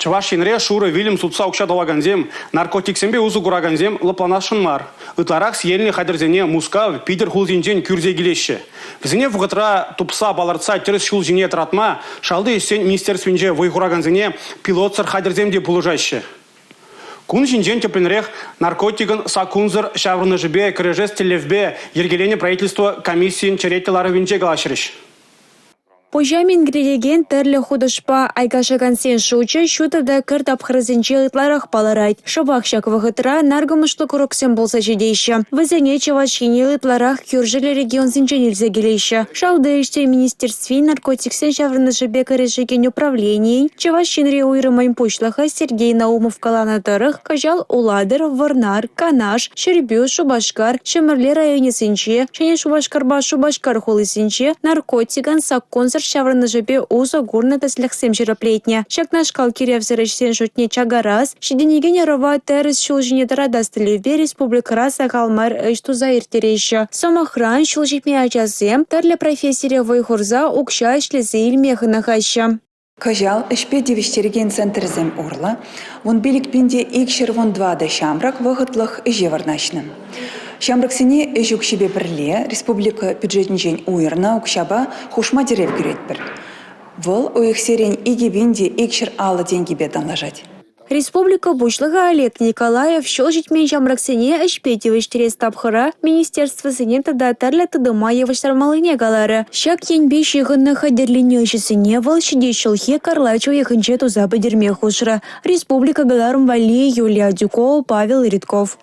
Чавашинре шуры вилим сутса укшадалаганзем, наркотиксембе узу кураганзем лапланашын мар. Ытларак съельне хадерзене мускав Питер хулзинжен кюрзе келеші. Візіне вғытра тупса баларца терес шулжине тратма, шалды есен министерственже вайхураганзене пилотсыр хадерземде пулыжайшы. Кун жинжен тепленрех наркотигын сакунзыр шаврны жібе кірежес телевбе ергелене правительство комиссиин череттелары винже галашырыш. Пожамин грелеген терлі худышпа айгашаган сен шучы шутырда кірт апхырызынче ытларах паларайт. Шабақшак вғытыра наргымышлы күріксен болса жедейші. Візіне чавашхине ытларах кюржилі регион зінченілзе келейші. Шауды іште министерстве наркотиксен шаврны жібе кірежеген управлений. Чавашхинре уйрымайм пушлаха Сергей Наумов каланатарых кажал Уладыр, Варнар, Канаш, Шербю, Шубашкар, Шемірле районе сінче, және Шубашкарба Шубашкар хулы сінче, наркотиган сакконзыр шаврны жібе узо гурна тәсліқсем жираплетне. Шакнашкал киревзірішсен жутне чагарас, шеденеген ярова тәріс шулжіне тарадастылевбе республикара сағалмар үштуза иртерейші. Сомахран шулжипме ачасем, тәрлі профессире вайхурза укша ішлесі илмехына хайшы. Кажал ішпе девіштерген центрзем урла, вон билікпенде икшер вон 2 шамрак вғытлық іже варнашным. Шамраксене эжук шебе бірле, республика бюджетнжен уйырна укшаба хушма дерев күрет бір. Вол уйықсерен игебенде икшер алы деньги бедан лажать. Республика бушлыға Олег Николаев шол житмен жамраксене ішпеті вештерес тапхыра министерство сенен тада тарлы тыдыма евыштармалыне галары. Шак енбе шиғынны хадерлене үшісіне вол шиде шылхе карлачу ехінче туза бідерме хушыра. Республика галарым вали Юлия Дюкова, Павел Ритков.